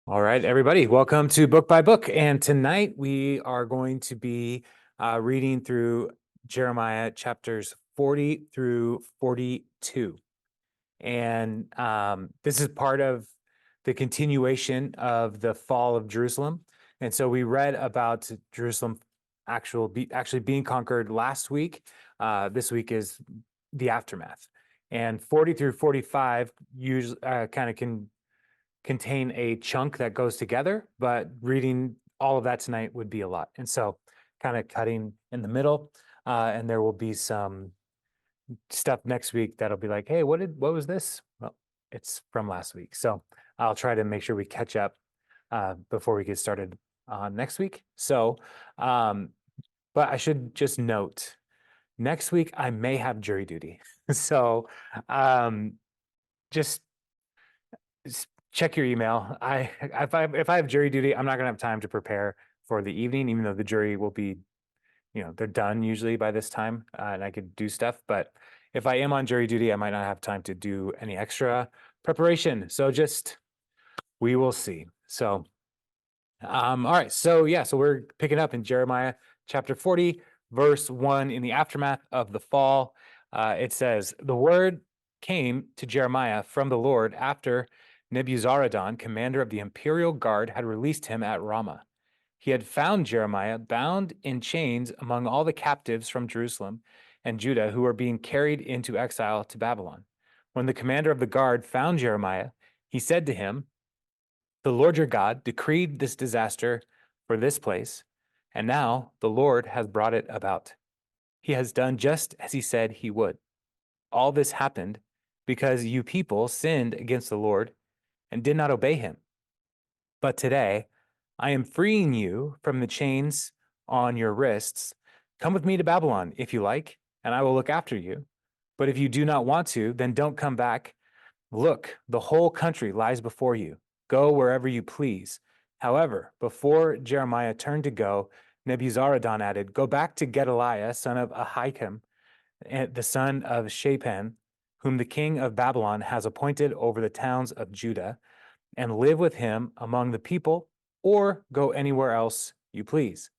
All right, everybody, welcome to Book by Book. And tonight we are going to be reading through Jeremiah chapters 40 through 42. And this is part of the continuation of the fall of Jerusalem. And so we read about Jerusalem actually being conquered last week. This week is the aftermath. And 40 through 45 usually kind of can contain a chunk that goes together, but reading all of that tonight would be a lot. And so kind of cutting in the middle, and there will be some stuff next week that'll be like, hey, what was this? Well, it's from last week. So I'll try to make sure we catch up before we get started next week. So, but I should just note, next week I may have jury duty. So just check your email. If I have jury duty, I'm not gonna have time to prepare for the evening, even though the jury will be, they're done usually by this time, and I could do stuff. But if I am on jury duty, I might not have time to do any extra preparation. So we will see. So, all right. So yeah, so we're picking up in Jeremiah chapter 40, verse 1. In the aftermath of the fall, it says, "The word came to Jeremiah from the Lord after Nebuzaradan, commander of the imperial guard, had released him at Ramah. He had found Jeremiah bound in chains among all the captives from Jerusalem and Judah who were being carried into exile to Babylon. When the commander of the guard found Jeremiah, he said to him, 'The Lord your God decreed this disaster for this place, and now the Lord has brought it about. He has done just as he said he would. All this happened because you people sinned against the Lord and did not obey him. But today I am freeing you from the chains on your wrists. Come with me to Babylon if you like, and I will look after you. But if you do not want to, then don't come back. Look, the whole country lies before you. Go wherever you please.' However, before Jeremiah turned to go, Nebuzaradan added, 'Go back to Gedaliah, son of Ahikam, the son of Shaphan, whom the king of Babylon has appointed over the towns of Judah, and live with him among the people, or go anywhere else you please.'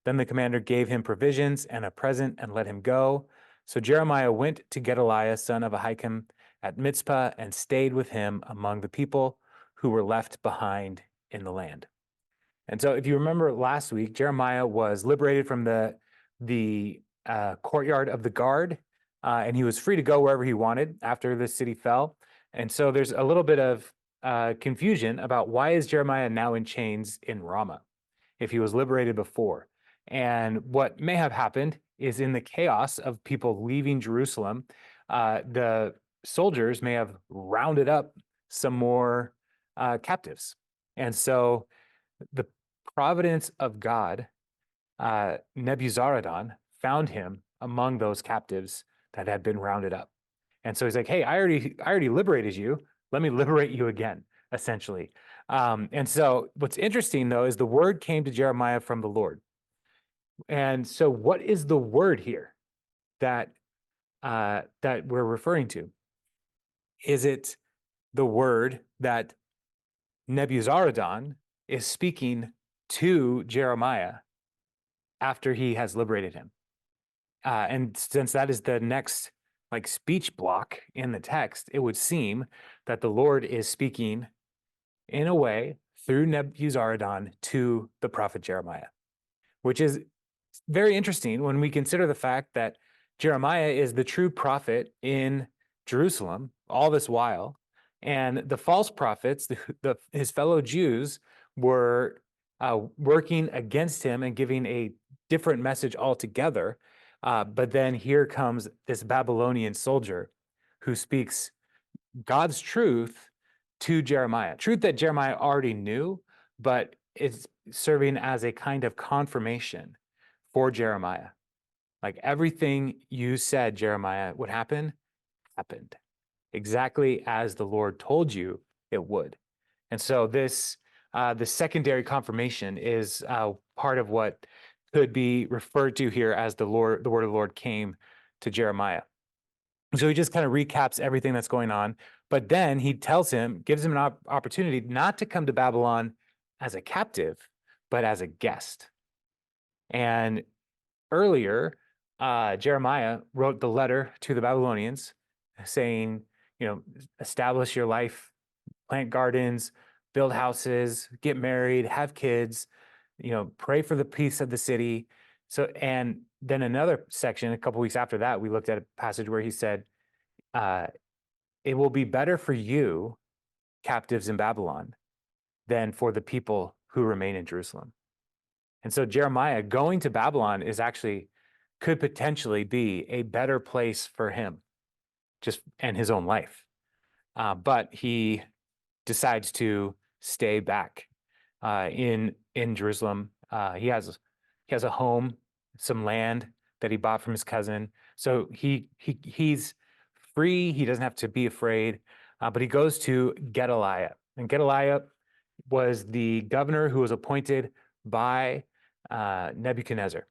Then the commander gave him provisions and a present and let him go. So Jeremiah went to Gedaliah, son of Ahikam, at Mizpah and stayed with him among the people who were left behind in the land." And so if you remember last week, Jeremiah was liberated from the courtyard of the guard, and he was free to go wherever he wanted after the city fell. And so there's a little bit of confusion about why is Jeremiah now in chains in Ramah if he was liberated before. And what may have happened is in the chaos of people leaving Jerusalem, the soldiers may have rounded up some more captives. And so the providence of God, Nebuzaradan found him among those captives that had been rounded up. And so he's like, "Hey, I already liberated you. Let me liberate you again," essentially. And so what's interesting though is the word came to Jeremiah from the Lord. And so what is the word here that that we're referring to? Is it the word that Nebuzaradan is speaking to Jeremiah after he has liberated him? And since that is the next like speech block in the text, it would seem that the Lord is speaking in a way through Nebuzaradan to the prophet Jeremiah, which is very interesting when we consider the fact that Jeremiah is the true prophet in Jerusalem all this while, and the false prophets, his fellow Jews, were working against him and giving a different message altogether. But then here comes this Babylonian soldier who speaks God's truth to Jeremiah, truth that Jeremiah already knew, but it's serving as a kind of confirmation for Jeremiah. Like everything you said, Jeremiah, would happen, happened exactly as the Lord told you it would. And so this, the secondary confirmation is part of what could be referred to here as the word of the Lord came to Jeremiah. So he just kind of recaps everything that's going on. But then he gives him an opportunity not to come to Babylon as a captive, but as a guest. And earlier, Jeremiah wrote the letter to the Babylonians saying, establish your life, plant gardens, build houses, get married, have kids, pray for the peace of the city. So, and then another section, a couple weeks after that, we looked at a passage where he said, uh, it will be better for you, captives in Babylon, than for the people who remain in Jerusalem. And so Jeremiah going to Babylon could potentially be a better place for him, and his own life. But he decides to stay back in Jerusalem. He has a home, some land that he bought from his cousin. So he's free. He doesn't have to be afraid. But he goes to Gedaliah, and Gedaliah was the governor who was appointed by Nebuchadnezzar.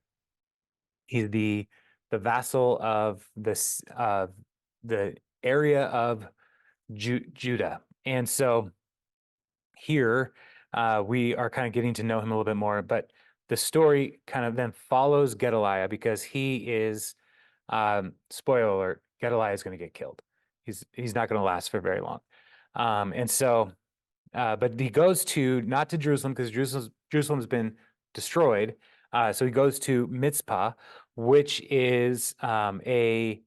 He's the vassal of the area of Judah, and so here we are kind of getting to know him a little bit more. But the story kind of then follows Gedaliah because he is, spoiler alert, Gedaliah is going to get killed. He's not going to last for very long, and so. But he goes not to Jerusalem because Jerusalem's been destroyed. So he goes to Mizpah, which is a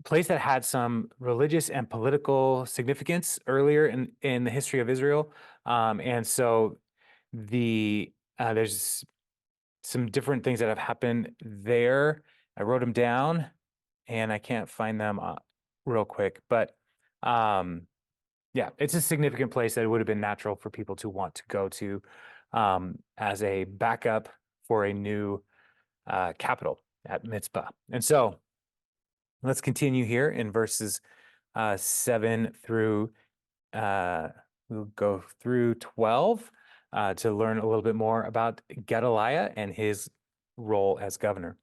place that had some religious and political significance earlier in the history of Israel. And so there's some different things that have happened there. I wrote them down, and I can't find them real quick, but yeah, it's a significant place that it would have been natural for people to want to go to as a backup for a new capital at Mizpah. And so let's continue here in verses 7 through, we'll go through 12 to learn a little bit more about Gedaliah and his role as governor.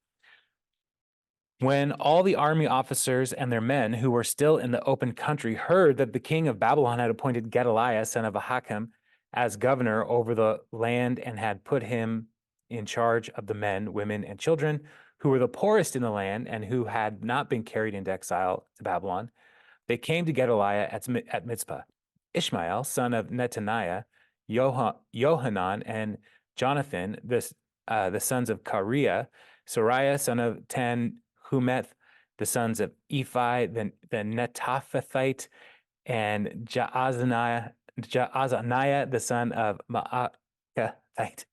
When all the army officers and their men who were still in the open country heard that the king of Babylon had appointed Gedaliah, son of Ahikam, as governor over the land and had put him in charge of the men, women, and children who were the poorest in the land and who had not been carried into exile to Babylon, they came to Gedaliah at Mizpah. Ishmael, son of Netaniah, Johanan, and Jonathan, the sons of Kareah, Sariah, son of Tanhumeth, the sons of Ephi, the Netophathite, and Jaazaniah, the son of Maakathite.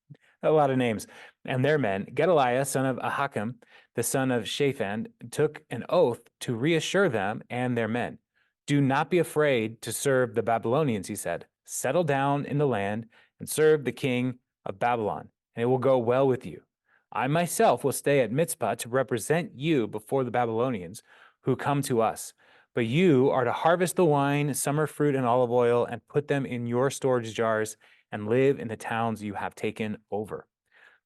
A lot of names. And their men, Gedaliah, son of Ahikam, the son of Shaphan, took an oath to reassure them and their men. Do not be afraid to serve the Babylonians, he said. Settle down in the land and serve the king of Babylon, and it will go well with you. I myself will stay at Mizpah to represent you before the Babylonians who come to us. But you are to harvest the wine, summer fruit, and olive oil, and put them in your storage jars, and live in the towns you have taken over.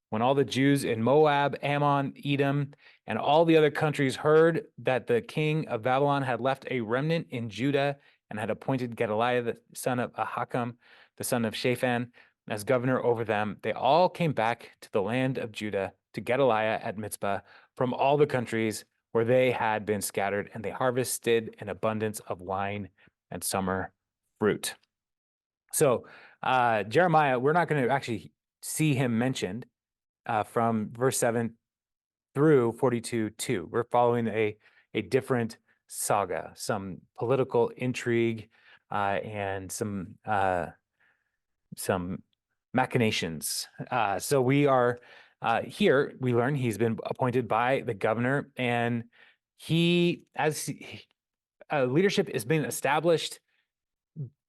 When all the Jews in Moab, Ammon, Edom, and all the other countries heard that the king of Babylon had left a remnant in Judah and had appointed Gedaliah, the son of Ahikam, the son of Shaphan, as governor over them, they all came back to the land of Judah to Gedaliah at Mizpah from all the countries where they had been scattered, and they harvested an abundance of wine and summer fruit. So Jeremiah, we're not going to actually see him mentioned from verse 7 through 42:2. We're following a different saga, some political intrigue and some machinations. So we are here. We learn he's been appointed by the governor, and leadership has been established.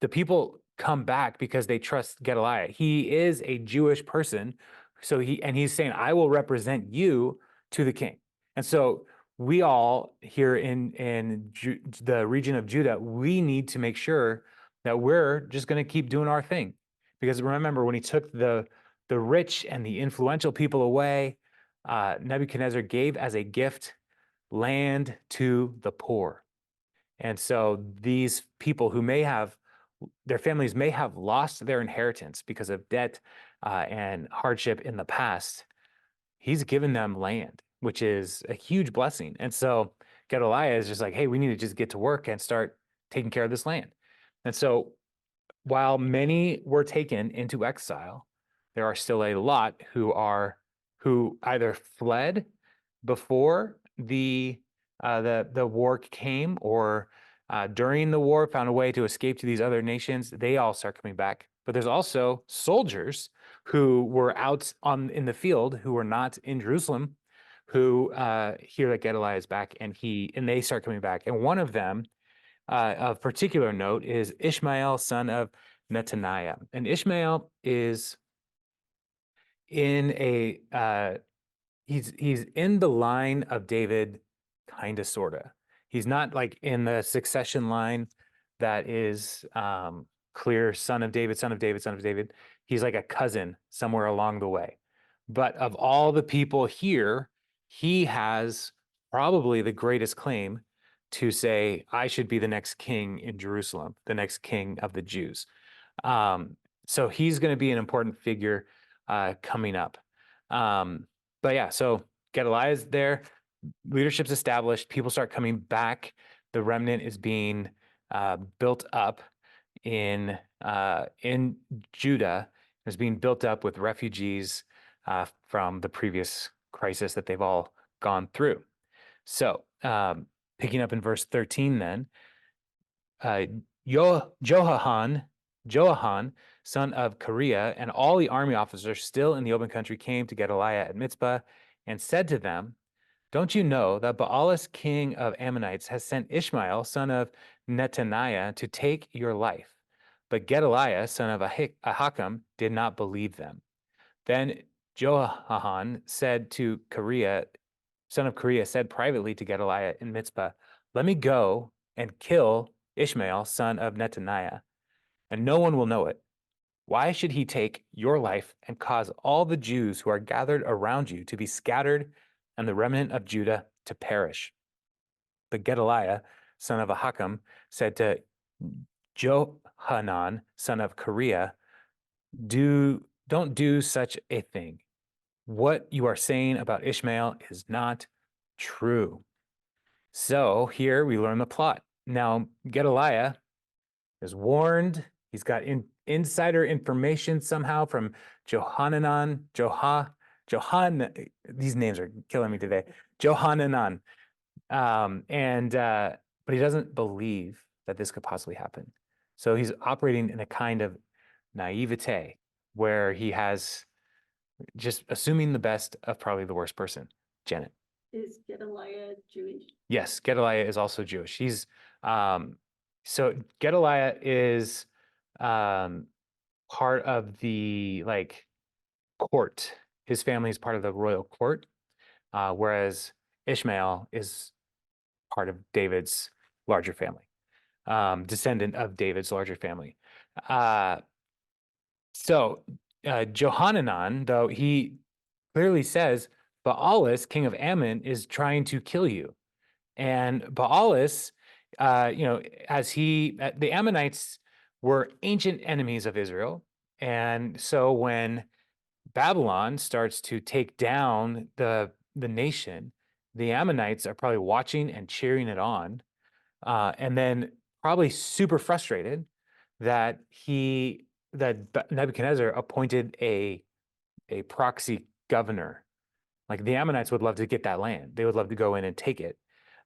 The people come back because they trust Gedaliah. He is a Jewish person, so he's saying, "I will represent you to the king." And so we all here in the region of Judah, we need to make sure that we're just going to keep doing our thing, because remember when he took the rich and the influential people away, Nebuchadnezzar gave as a gift land to the poor. And so these people who their families may have lost their inheritance because of debt and hardship in the past. He's given them land, which is a huge blessing. And so Gedaliah is just like, hey, we need to just get to work and start taking care of this land. And so while many were taken into exile, there are still a lot who either fled before the war came, or during the war found a way to escape to these other nations. They all start coming back. But there's also soldiers who were out in the field who were not in Jerusalem, who hear that Gedaliah is back, and they start coming back. And one of them, of particular note, is Ishmael, son of Netaniah. And Ishmael is in he's in the line of David, kind of, sort of. He's not like in the succession line that is clear, son of David, son of David, son of David. He's like a cousin somewhere along the way. But of all the people here, he has probably the greatest claim to say, I should be the next king in Jerusalem, the next king of the Jews. So he's going to be an important figure coming up. But yeah, so Gedaliah's there, leadership's established, people start coming back. The remnant is being built up in Judah. Is being built up with refugees from the previous crisis that they've all gone through. So picking up in verse 13 then, Johanan, son of Kareah, and all the army officers still in the open country came to Gedaliah at Mizpah and said to them, don't you know that Baalis, king of Ammonites, has sent Ishmael, son of Netaniah, to take your life? But Gedaliah, son of Ahikam, did not believe them. Then Johanan said to Kareah, son of Kareah, said privately to Gedaliah in Mizpah, let me go and kill Ishmael, son of Netaniah, and no one will know it. Why should he take your life and cause all the Jews who are gathered around you to be scattered and the remnant of Judah to perish? But Gedaliah, son of Ahikam, said to Johanan, son of Kareah, don't do such a thing. What you are saying about Ishmael is not true. So here we learn the plot. Now, Gedaliah is warned. He's got insider information somehow from Johanan. These names are killing me today. Johanan. But he doesn't believe that this could possibly happen. So he's operating in a kind of naivete where he has just assuming the best of probably the worst person. Janet. Is Gedaliah Jewish? Yes, Gedaliah is also Jewish. So Gedaliah is part of the court. His family is part of the royal court, whereas Ishmael is part of David's larger family, descendant of David's larger family. So Johanan, though, he clearly says, Baalis, king of Ammon, is trying to kill you. And Baalis, the Ammonites were ancient enemies of Israel. And so when Babylon starts to take down the nation, the Ammonites are probably watching and cheering it on, and then probably super frustrated that Nebuchadnezzar appointed a proxy governor. Like the Ammonites would love to get that land; they would love to go in and take it.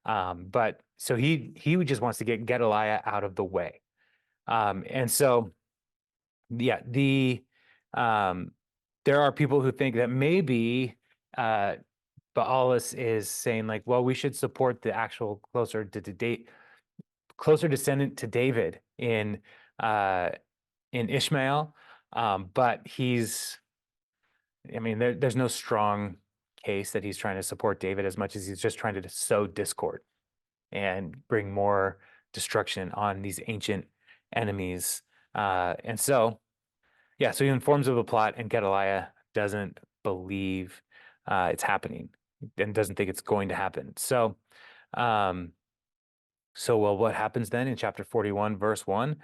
But so he just wants to get Gedaliah out of the way, and so yeah, there are people who think that maybe Baalis is saying like, well, we should support the actual closer descendant to David in Ishmael, but there's no strong case that he's trying to support David as much as he's just trying to sow discord and bring more destruction on these ancient enemies. And so he informs of the plot, and Gedaliah doesn't believe it's happening and doesn't think it's going to happen. So Well, what happens then in chapter 41, verse 1?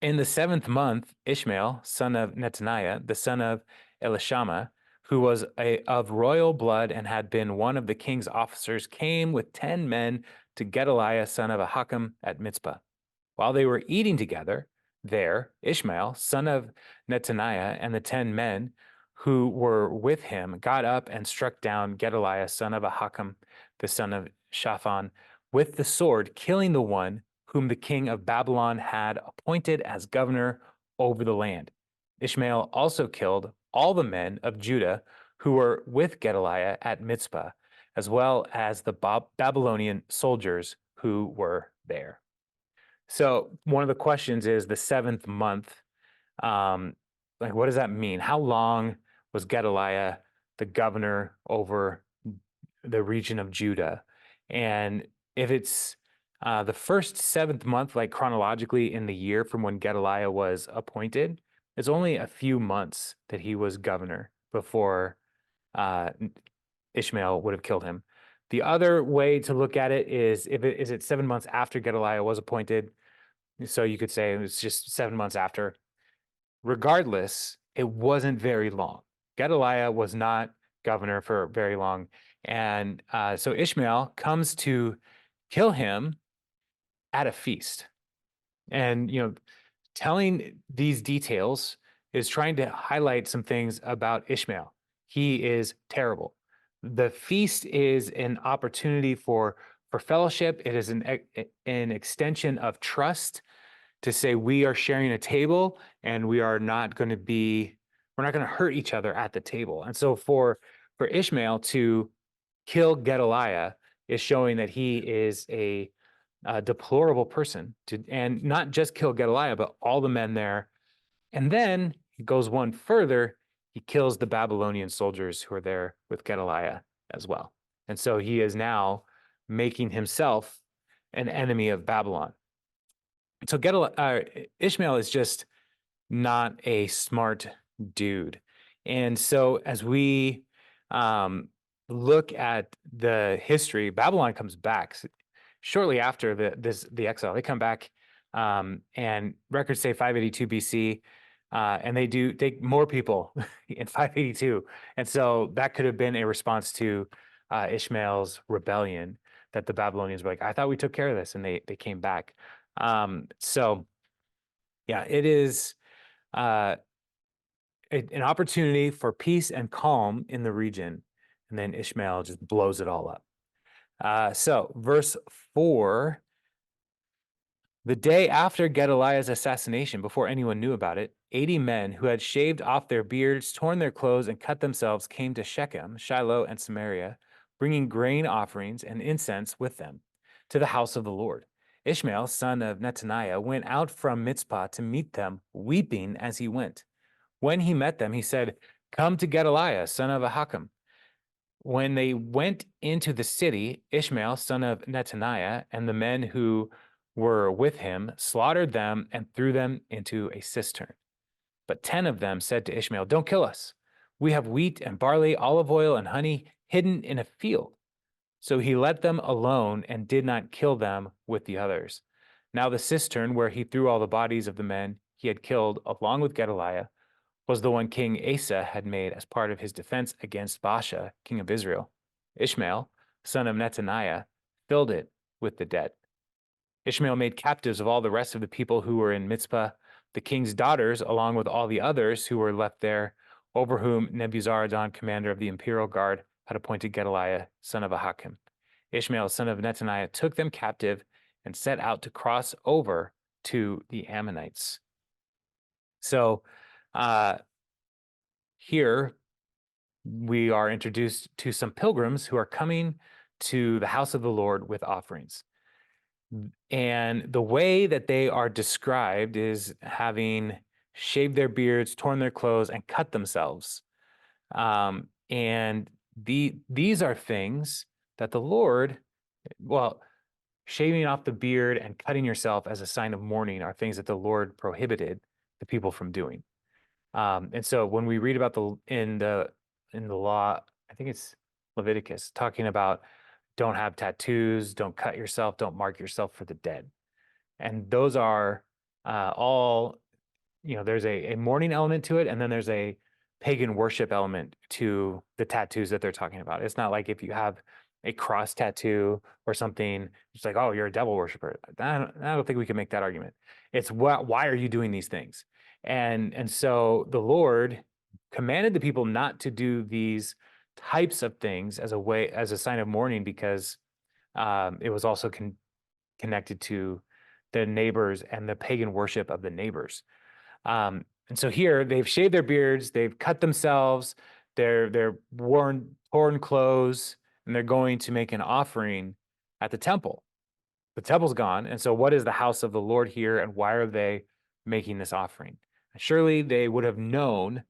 In the 7th month, Ishmael, son of Netaniah, the son of Elishama, who was of royal blood and had been one of the king's officers, came with 10 men to Gedaliah, son of Ahikam, at Mizpah. While they were eating together there, Ishmael, son of Netaniah, and the 10 men who were with him got up and struck down Gedaliah, son of Ahikam, the son of Shaphan, with the sword, killing the one whom the king of Babylon had appointed as governor over the land. Ishmael also killed all the men of Judah who were with Gedaliah at Mizpah, as well as the Babylonian soldiers who were there. So one of the questions is the 7th month. Like, what does that mean? How long was Gedaliah the governor over the region of Judah? And if it's the first 7th month, like chronologically in the year from when Gedaliah was appointed, it's only a few months that he was governor before uh, Ishmael would have killed him. The other way to look at it is if it is it 7 months after Gedaliah was appointed, so you could say it was just 7 months after. Regardless, it wasn't very long. Gedaliah was not governor for very long. And so Ishmael comes to kill him at a feast. And, telling these details is trying to highlight some things about Ishmael. He is terrible. The feast is an opportunity for fellowship. It is an extension of trust to say we are sharing a table and we're not going to hurt each other at the table. And so for Ishmael to kill Gedaliah is showing that he is a deplorable person and not just kill Gedaliah, but all the men there. And then he goes one further. He kills the Babylonian soldiers who are there with Gedaliah as well. And so he is now making himself an enemy of Babylon. So Ishmael is just not a smart dude. And so as we look at the history, Babylon comes back shortly after the exile. They come back, and records say 582 BC, and they take more people in 582. And so that could have been a response to Ishmael's rebellion, that the Babylonians were like, I thought we took care of this, and they came back. So yeah, it is uh, an opportunity for peace and calm in the region. And then Ishmael just blows it all up. So verse 4, the day after Gedaliah's assassination, before anyone knew about it, 80 men who had shaved off their beards, torn their clothes, and cut themselves came to Shechem, Shiloh, and Samaria, bringing grain offerings and incense with them to the house of the Lord. Ishmael, son of Netaniah, went out from Mizpah to meet them, weeping as he went. When he met them, he said, Come to Gedaliah, son of Ahikam. When they went into the city, Ishmael, son of Netaniah, and the men who were with him slaughtered them and threw them into a cistern. But 10 of them said to Ishmael, Don't kill us. We have wheat and barley, olive oil and honey hidden in a field. So he let them alone and did not kill them with the others. Now the cistern where he threw all the bodies of the men he had killed along with Gedaliah was the one King Asa had made as part of his defense against Baasha, king of Israel. Ishmael, son of Netaniah, filled it with the dead. Ishmael made captives of all the rest of the people who were in Mizpah, the king's daughters, along with all the others who were left there, over whom Nebuzaradan, commander of the imperial guard, had appointed Gedaliah, son of Ahikam. Ishmael, son of Netaniah, took them captive and set out to cross over to the Ammonites. So here we are introduced to some pilgrims who are coming to the house of the Lord with offerings. And the way that they are described is having shaved their beards, torn their clothes, and cut themselves. And these are things that the Lord, well, shaving off the beard and cutting yourself as a sign of mourning are things that the Lord prohibited the people from doing. And so when we read about in the law, I think it's Leviticus, talking about don't have tattoos, don't cut yourself, don't mark yourself for the dead. And those are all, there's a mourning element to it, and then there's a pagan worship element to the tattoos that they're talking about. It's not like if you have a cross tattoo or something, it's like, oh, you're a devil worshiper. I don't think we can make that argument. It's why are you doing these things? And so the Lord commanded the people not to do these types of things as a sign of mourning, because it was also connected to the neighbors and the pagan worship of the neighbors. And so here they've shaved their beards, they've cut themselves, they're worn torn clothes, and they're going to make an offering at the temple. The temple's gone, and so what is the house of the Lord here, and why are they making this offering? Surely they would have known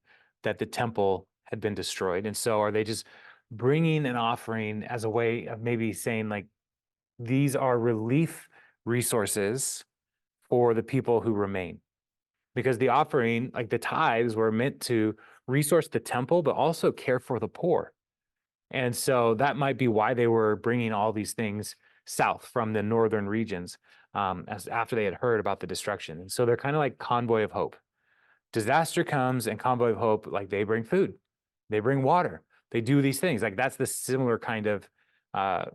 that the temple had been destroyed, and so are they just bringing an offering as a way of maybe saying, like, these are relief resources for the people who remain? Because the offering, like the tithes, were meant to resource the temple, but also care for the poor. And so that might be why they were bringing all these things south from the northern regions, as after they had heard about the destruction. And so they're kind of like convoy of hope. Disaster comes, and convoy of hope, like, they bring food, they bring water, they do these things. Like, that's the similar kind of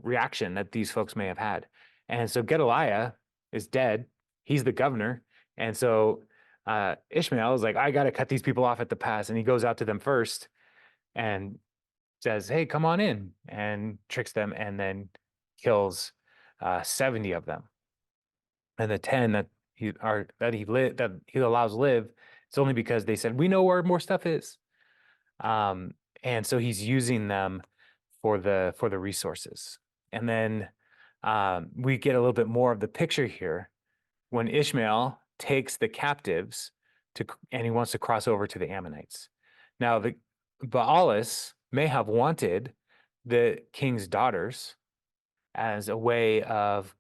reaction that these folks may have had. And so Gedaliah is dead. He's the governor. And so Ishmael is like, I got to cut these people off at the pass. And he goes out to them first and says, hey, come on in, and tricks them, and then kills 70 of them. And the 10 that he allows live, it's only because they said, we know where more stuff is. And so he's using them for the resources. And then we get a little bit more of the picture here when Ishmael takes the captives and he wants to cross over to the Ammonites. Now, the Baalis may have wanted the king's daughters as a way of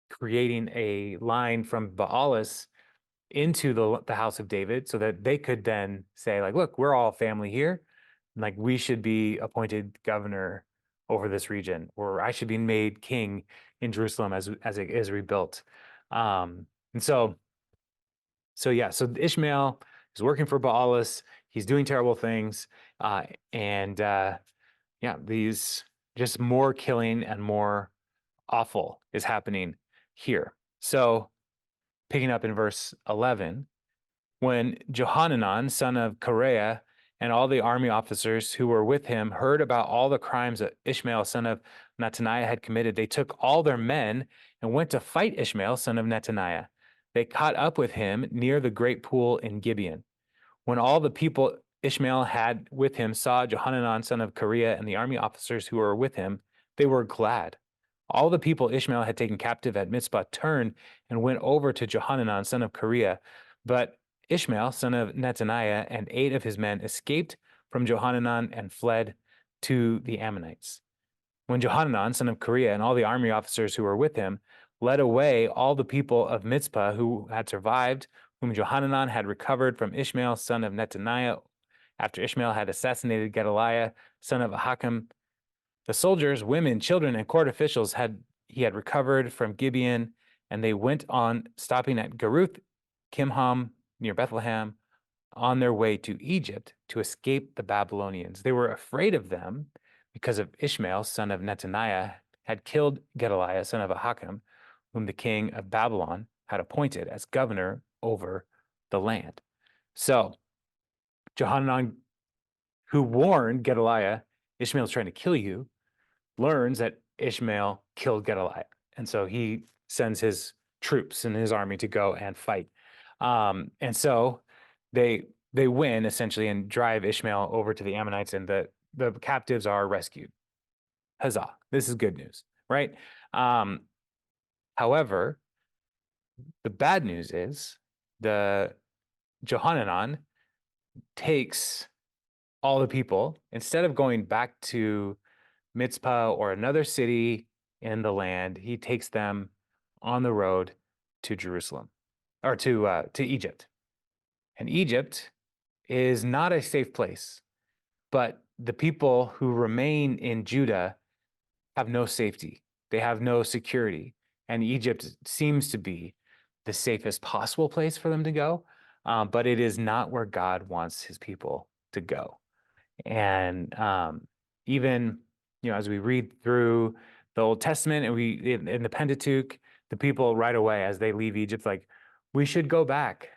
creating a line from Baalis into the house of David, so that they could then say, like, look, we're all family here. Like, we should be appointed governor over this region, or I should be made king in Jerusalem as it is rebuilt. And so yeah, so Ishmael is working for Baalis. He's doing terrible things. Yeah, these just more killing and more awful is happening here. So picking up in verse 11, when Johanan, son of Kareah, and all the army officers who were with him heard about all the crimes that Ishmael, son of Netanaiah, had committed, they took all their men and went to fight Ishmael, son of Netanaiah. They caught up with him near the great pool in Gibeon. When all the people Ishmael had with him saw Johanan, son of Kareah, and the army officers who were with him, they were glad. All the people Ishmael had taken captive at Mizpah turned and went over to Johanan, son of Kareah, but Ishmael, son of Netanaiah, and 8 of his men escaped from Johanan and fled to the Ammonites. When Johanan, son of Kareah, and all the army officers who were with him led away all the people of Mizpah who had survived, whom Johanan had recovered from Ishmael, son of Netanaiah, after Ishmael had assassinated Gedaliah, son of Ahikam, the soldiers, women, children, and court officials he had recovered from Gibeon, and they went on, stopping at Geruth Kimham near Bethlehem, on their way to Egypt to escape the Babylonians. They were afraid of them because of Ishmael, son of Netanaiah, had killed Gedaliah, son of Ahikam, whom the king of Babylon had appointed as governor over the land. So Johanan, who warned Gedaliah, Ishmael's trying to kill you, learns that Ishmael killed Gedaliah. And so he sends his troops and his army to go and fight. And so they win, essentially, and drive Ishmael over to the Ammonites, and the captives are rescued. Huzzah. This is good news, right? However, the bad news is the Johanan takes all the people, instead of going back to Mitzpah or another city in the land, he takes them on the road to Jerusalem, or to Egypt. And Egypt is not a safe place, but the people who remain in Judah have no safety. They have no security. And Egypt seems to be the safest possible place for them to go. But it is not where God wants his people to go. And even, as we read through the Old Testament and in the Pentateuch, the people right away as they leave Egypt, like, we should go back.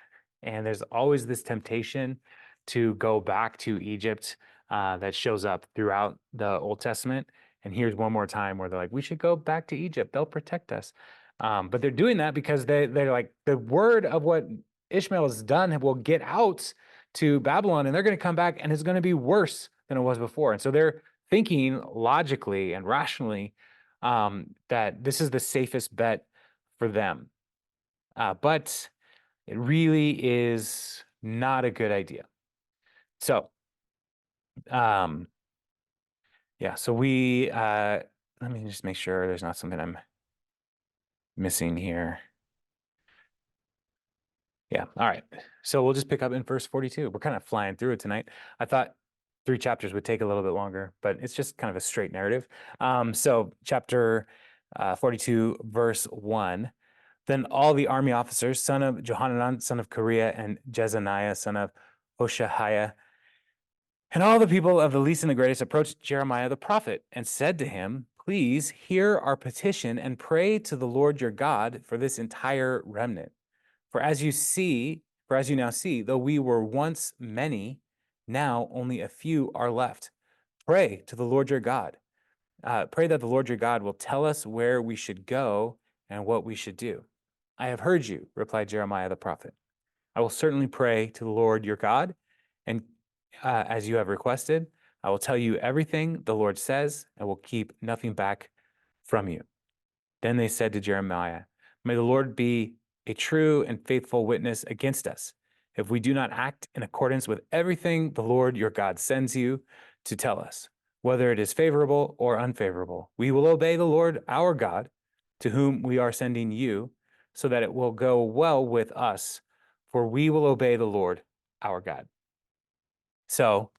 And there's always this temptation to go back to Egypt that shows up throughout the Old Testament. And here's one more time where they're like, we should go back to Egypt. They'll protect us. But they're doing that because they're like, the word of what Ishmael has done will get out to Babylon, and they're going to come back and it's going to be worse than it was before. And so they're thinking logically and rationally that this is the safest bet for them. But it really is not a good idea. So, yeah, so let me just make sure there's not something I'm missing here. Yeah. All right. So we'll just pick up in verse 42. We're kind of flying through it tonight. I thought 3 chapters would take a little bit longer, but it's just kind of a straight narrative. So chapter 42, verse 1. Then all the army officers, son of Johanan, son of Kareah, and Jezaniah, son of Hoshaiah, and all the people of the least and the greatest approached Jeremiah the prophet and said to him, please hear our petition and pray to the Lord your God for this entire remnant. For as you now see, though we were once many, now only a few are left. Pray to the Lord your God. Pray that the Lord your God will tell us where we should go and what we should do. I have heard you, replied Jeremiah the prophet. I will certainly pray to the Lord your God, and as you have requested, I will tell you everything the Lord says and will keep nothing back from you. Then they said to Jeremiah, may the Lord be a true and faithful witness against us, if we do not act in accordance with everything the Lord your God sends you to tell us, whether it is favorable or unfavorable. We will obey the Lord our God, to whom we are sending you, so that it will go well with us, for we will obey the Lord our God. So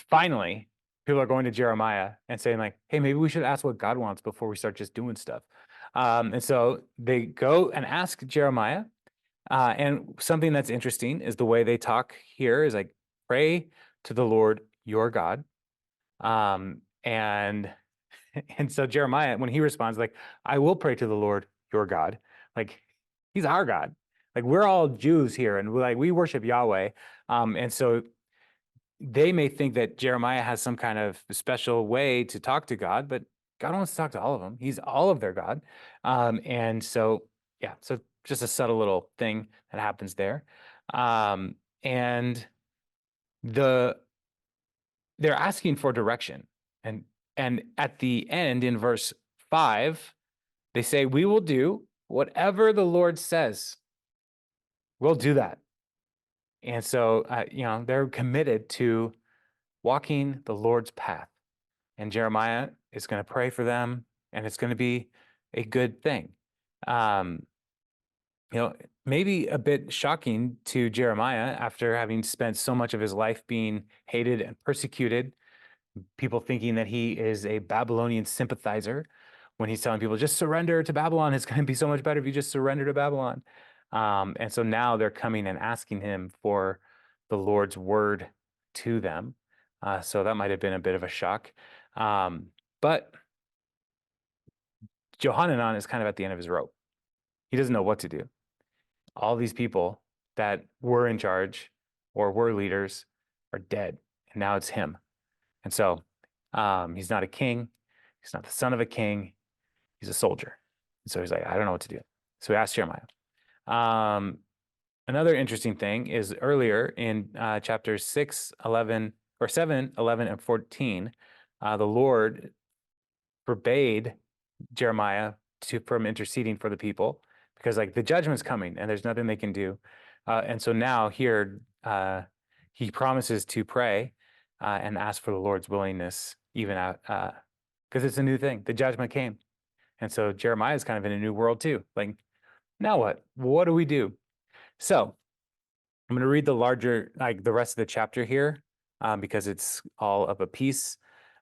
finally, people are going to Jeremiah and saying, like, hey, maybe we should ask what God wants before we start just doing stuff. And so they go and ask Jeremiah. And something that's interesting is the way they talk here is like, pray to the Lord your God. And and so Jeremiah, when he responds, like, I will pray to the Lord your God, like, he's our God. Like, we're all Jews here, and we worship Yahweh. And so they may think that Jeremiah has some kind of special way to talk to God, but God wants to talk to all of them. He's all of their God. And so, yeah, so just a subtle little thing that happens there. And they're asking for direction. And at the end in verse 5, they say, we will do whatever the Lord says. We'll do that. And so, they're committed to walking the Lord's path. And Jeremiah is going to pray for them, and it's going to be a good thing. Maybe a bit shocking to Jeremiah after having spent so much of his life being hated and persecuted, people thinking that he is a Babylonian sympathizer when he's telling people, just surrender to Babylon. It's going to be so much better if you just surrender to Babylon. And so now they're coming and asking him for the Lord's word to them. So that might have been a bit of a shock. But Johanan is kind of at the end of his rope. He doesn't know what to do. All these people that were in charge or were leaders are dead, and now it's him. And so he's not a king. He's not the son of a king. He's a soldier. And so he's like, I don't know what to do. So he asked Jeremiah. Another interesting thing is earlier in chapters 6, 11, or 7, 11, and 14, the Lord forbade Jeremiah from interceding for the people because, like, the judgment's coming and there's nothing they can do. And so now here he promises to pray and ask for the Lord's willingness, even because it's a new thing. The judgment came. And so Jeremiah is kind of in a new world too. Like, now what? What do we do? So I'm going to read the rest of the chapter here because it's all of a piece,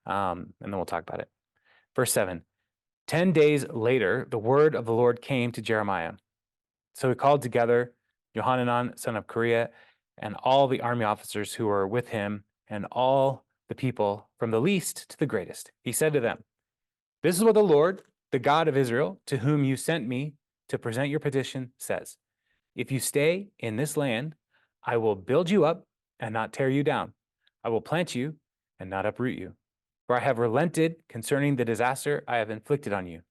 and then we'll talk about it. Verse 7. 10 days later, the word of the Lord came to Jeremiah. So he called together Johanan, son of Kareah, and all the army officers who were with him, and all the people, from the least to the greatest. He said to them, "This is what the Lord, the God of Israel, to whom you sent me to present your petition, says. If you stay in this land, I will build you up and not tear you down. I will plant you and not uproot you. For I have relented concerning the disaster I have inflicted on you.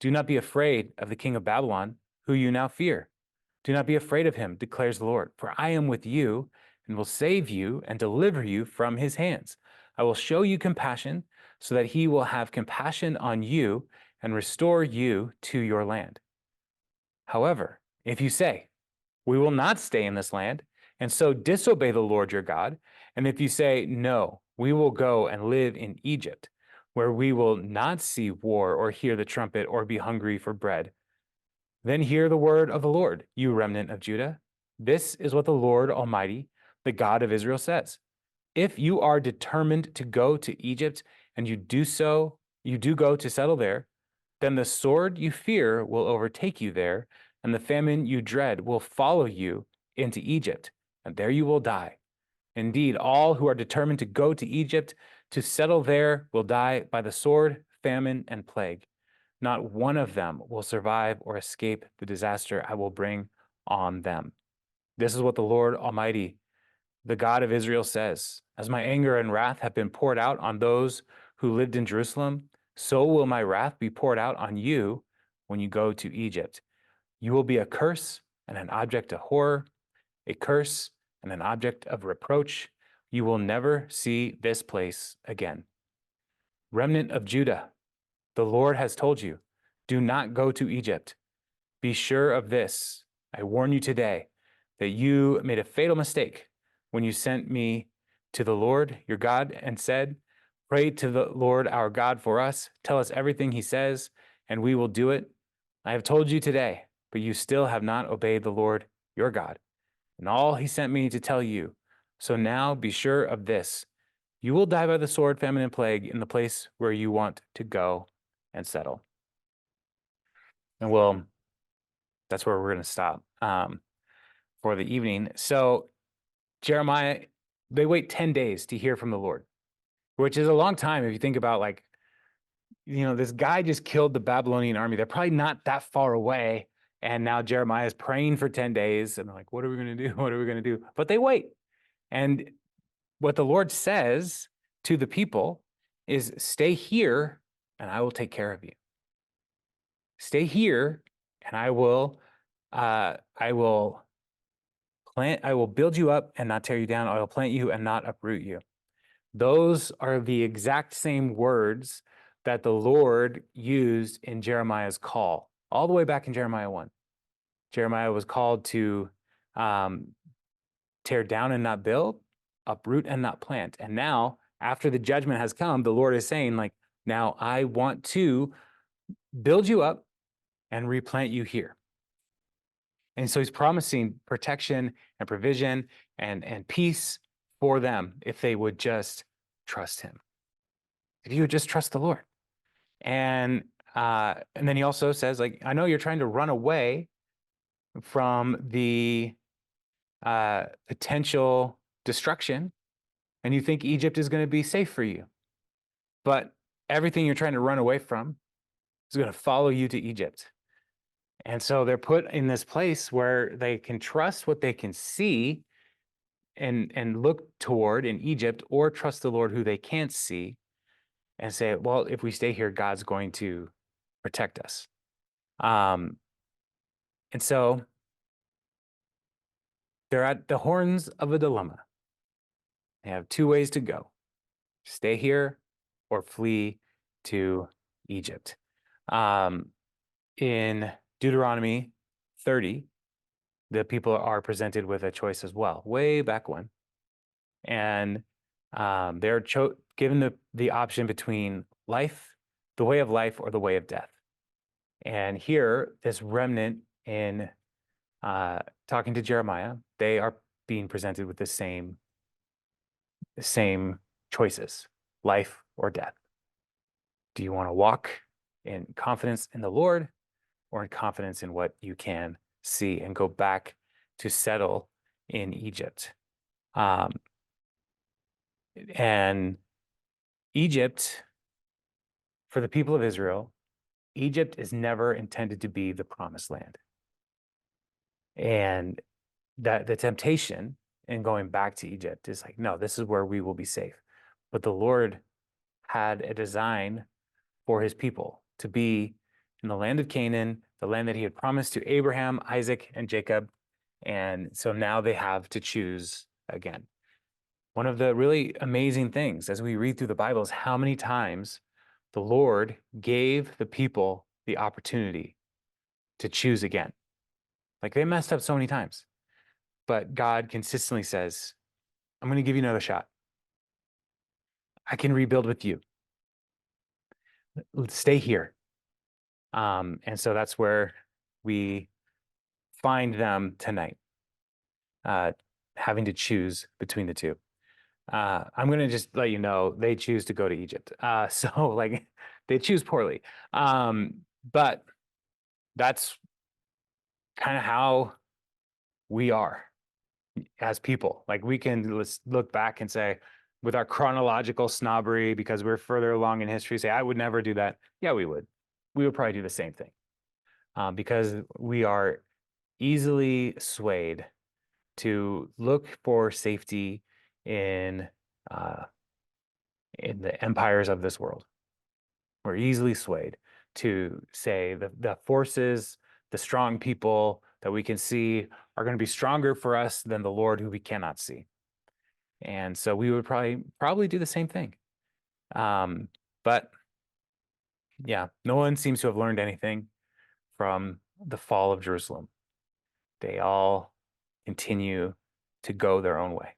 Do not be afraid of the king of Babylon, who you now fear. Do not be afraid of him, declares the Lord, for I am with you and will save you and deliver you from his hands. I will show you compassion so that he will have compassion on you and restore you to your land. However, if you say, 'We will not stay in this land,' and so disobey the Lord your God, and if you say, 'No, we will go and live in Egypt, where we will not see war or hear the trumpet or be hungry for bread,' then hear the word of the Lord, you remnant of Judah. This is what the Lord Almighty, the God of Israel, says. If you are determined to go to Egypt and you do go to settle there, then the sword you fear will overtake you there, and the famine you dread will follow you into Egypt, and there you will die. Indeed, all who are determined to go to Egypt to settle there will die by the sword, famine, and plague. Not one of them will survive or escape the disaster I will bring on them. This is what the Lord Almighty, the God of Israel, says. As my anger and wrath have been poured out on those who lived in Jerusalem, so will my wrath be poured out on you when you go to Egypt. You will be a curse and an object of horror, a curse and an object of reproach. You will never see this place again. Remnant of Judah, the Lord has told you, do not go to Egypt. Be sure of this. I warn you today that you made a fatal mistake when you sent me to the Lord your God and said, 'Pray to the Lord our God for us. Tell us everything he says, and we will do it.' I have told you today, but you still have not obeyed the Lord your God and all he sent me to tell you. So now be sure of this. You will die by the sword, famine, and plague in the place where you want to go and settle." And that's where we're going to stop for the evening. So Jeremiah, they wait 10 days to hear from the Lord, which is a long time if you think about, like, this guy just killed the Babylonian army. They're probably not that far away. And now Jeremiah is praying for 10 days. And they're like, what are we going to do? What are we going to do? But they wait. And what the Lord says to the people is, stay here and I will take care of you. Stay here and I will build you up and not tear you down. I will plant you and not uproot you. Those are the exact same words that the Lord used in Jeremiah's call, all the way back in Jeremiah 1. Jeremiah was called to tear down and not build, uproot and not plant. And now, after the judgment has come, the Lord is saying, like, now I want to build you up and replant you here. And so he's promising protection and provision and peace for them if they would just trust him. If you would just trust the Lord. And then he also says, like, I know you're trying to run away from the potential destruction, and you think Egypt is going to be safe for you. But everything you're trying to run away from is going to follow you to Egypt. And so they're put in this place where they can trust what they can see and look toward in Egypt, or trust the Lord who they can't see and say, well, if we stay here, God's going to protect us. And so they're at the horns of a dilemma. They have two ways to go: stay here or flee to Egypt. In Deuteronomy 30, the people are presented with a choice as well, way back when. And they're given the option between life, the way of life, or the way of death. And here, this remnant in talking to Jeremiah, they are being presented with the same choices, life or death. Do you want to walk in confidence in the Lord or in confidence in what you can see and go back to settle in Egypt? And Egypt, for the people of Israel, Egypt is never intended to be the promised land. And that the temptation in going back to Egypt is like, no, this is where we will be safe. But the Lord had a design for his people to be in the land of Canaan, the land that he had promised to Abraham, Isaac, and Jacob. And so now they have to choose again. One of the really amazing things as we read through the Bible is how many times the Lord gave the people the opportunity to choose again. Like they messed up so many times, but God consistently says, I'm going to give you another shot. I can rebuild with you. Stay here. And so that's where we find them tonight, having to choose between the two. I'm going to just let you know they choose to go to Egypt. So like they choose poorly. But that's kind of how we are as people. Like we can let's look back and say, with our chronological snobbery, because we're further along in history, say, I would never do that. Yeah, we would. We would probably do the same thing because we are easily swayed to look for safety in the empires of this world. We're easily swayed to say the forces, the strong people that we can see are going to be stronger for us than the Lord who we cannot see. And so we would probably do the same thing. But yeah, no one seems to have learned anything from the fall of Jerusalem. They all continue to go their own way.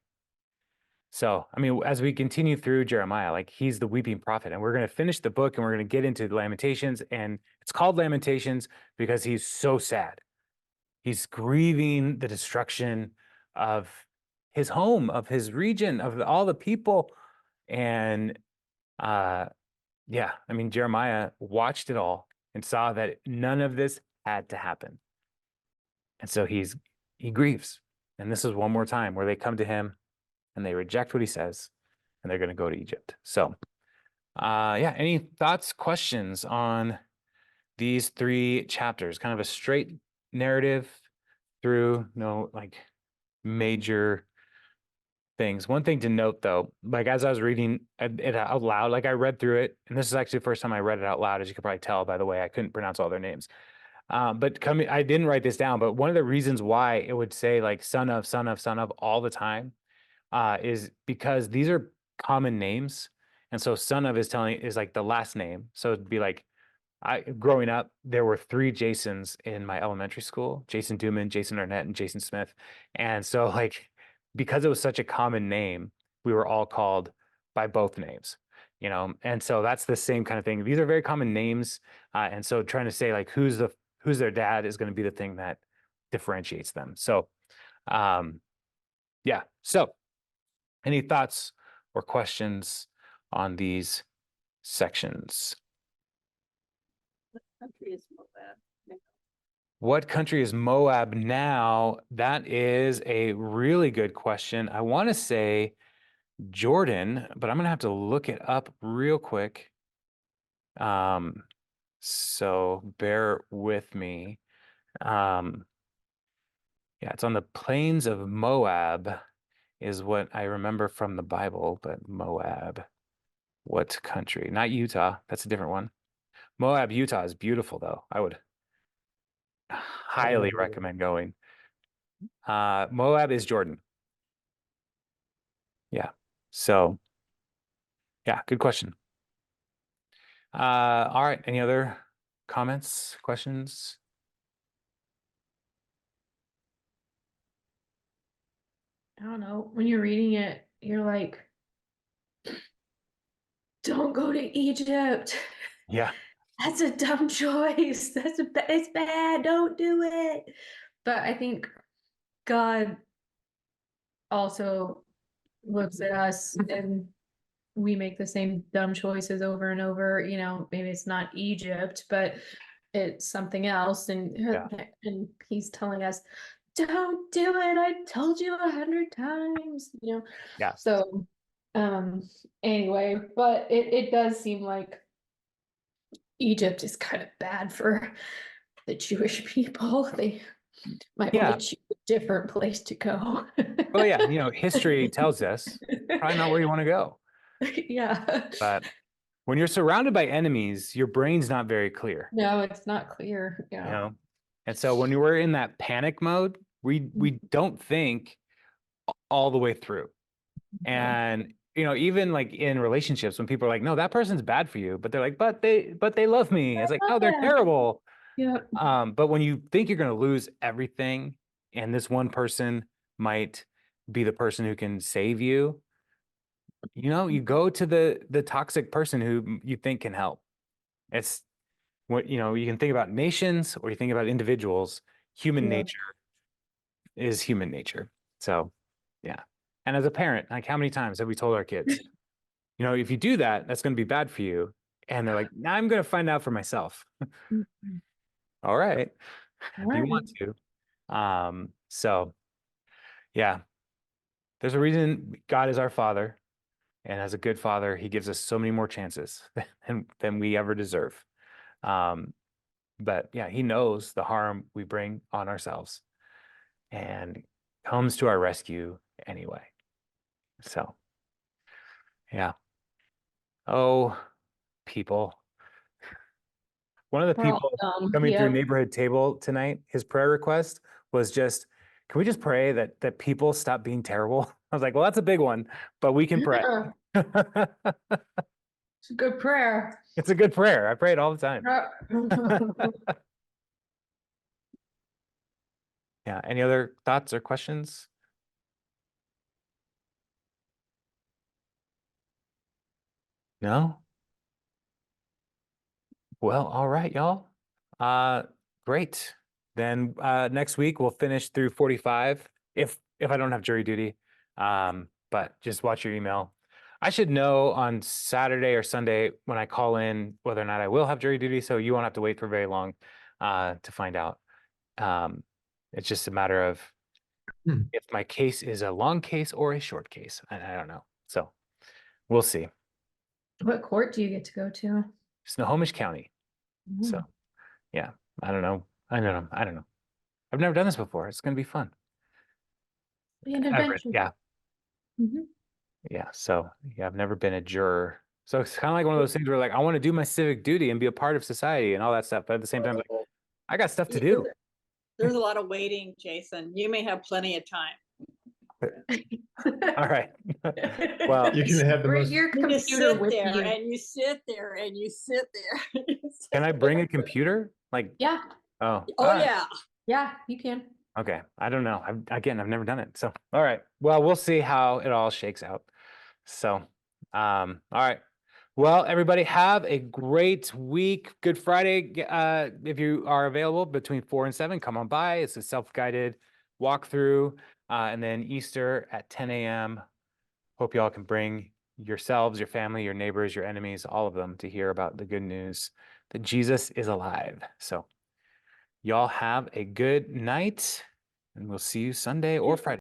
So, I mean, as we continue through Jeremiah, like he's the weeping prophet, and we're going to finish the book and we're going to get into Lamentations. And it's called Lamentations because he's so sad. He's grieving the destruction of his home, of his region, of all the people. And yeah, I mean, Jeremiah watched it all and saw that none of this had to happen. And so he grieves. And this is one more time where they come to him and they reject what he says and they're going to go to Egypt. So, yeah, any thoughts, questions on these 3 chapters? Kind of a straight narrative through no like major things. One thing to note though, like as I was reading it out loud, like I read through it, and this is actually the first time I read it out loud, as you could probably tell by the way I couldn't pronounce all their names. But I didn't write this down, but one of the reasons why it would say like son of, son of, son of all the time is because these are common names. And so son of is like the last name. So it'd be like, growing up, there were 3 Jasons in my elementary school: Jason Duman, Jason Arnett, and Jason Smith. And so like, because it was such a common name, we were all called by both names, you know? And so that's the same kind of thing. These are very common names. And so trying to say like, who's their dad is going to be the thing that differentiates them. So, yeah. So any thoughts or questions on these sections? Country is Moab. What country is Moab now? That is a really good question. I want to say Jordan, but I'm going to have to look it up real quick. So bear with me. Yeah, it's on the plains of Moab is what I remember from the Bible, but Moab, what country? Not Utah. That's a different one. Moab, Utah is beautiful though. I would highly recommend going. Moab is Jordan. Yeah. So yeah, good question. All right. Any other comments, questions? I don't know. When you're reading it, you're like, don't go to Egypt. Yeah. That's a dumb choice. It's bad. Don't do it. But I think God also looks at us and we make the same dumb choices over and over, maybe it's not Egypt, but it's something else. Yeah. And he's telling us, don't do it. I told you 100 times, Yeah. So, anyway, but it does seem like Egypt is kind of bad for the Jewish people. They might Yeah. want to choose a different place to go. Well, yeah, history tells us probably not where you want to go. Yeah. But when you're surrounded by enemies, your brain's not very clear, No, it's not clear. you Yeah. know? And so when you were in that panic mode, we don't think all the way through. And even like in relationships, when people are like, no, that person's bad for you, but they're like, but they love me. It's like, no, they're terrible. Yeah. But when you think you're going to lose everything and this one person might be the person who can save you, you go to the toxic person who you think can help. It's what, you can think about nations or you think about individuals. Human Yeah. nature is human nature. So, yeah. And as a parent, like how many times have we told our kids, if you do that, that's going to be bad for you. And they're like, nah, I'm going to find out for myself. Mhm. All right. All If you right. want to. So yeah, there's a reason God is our father. And as a good father, he gives us so many more chances than we ever deserve. But yeah, he knows the harm we bring on ourselves and comes to our rescue anyway. So yeah. Oh, people. One of the We're all people dumb. coming through Yeah. neighborhood table tonight, his prayer request was just, can we just pray that people stop being terrible? I was like, well, that's a big one, but we can pray. It's a good prayer. It's a good prayer. I pray it all the time. Yeah. Any other thoughts or questions? No? Well, all right, y'all. Great. Then next week we'll finish through 45 if I don't have jury duty. But just watch your email. I should know on Saturday or Sunday when I call in whether or not I will have jury duty, so you won't have to wait for very long to find out. It's just a matter of if my case is a long case or a short case. I don't know. So we'll see. What court do you get to go to? Snohomish County. So yeah, I don't know. I don't know. I've never done this before. It's gonna be fun. Be an Everett, adventure. yeah, Mhm. yeah. So yeah, I've never been a juror. So it's kind of like one of those things where like I want to do my civic duty and be a part of society and all that stuff, but at the same time, like I got stuff to do. There's a lot of waiting, Jason. You may have plenty of time. All right. Well, You can have the Bring most. your You just computer sit with there you. and you sit there and you sit there. can I bring a computer? Like, Yeah, oh, Oh, all right. yeah. yeah, you can. Okay. I don't know. I've never done it. So, all right. Well, we'll see how it all shakes out. So, all right. Well, everybody have a great week. Good Friday. If you are available between 4 and 7, come on by. It's a self-guided walkthrough. And then Easter at 10 a.m. Hope y'all can bring yourselves, your family, your neighbors, your enemies, all of them to hear about the good news that Jesus is alive. So y'all have a good night and we'll see you Sunday or Friday.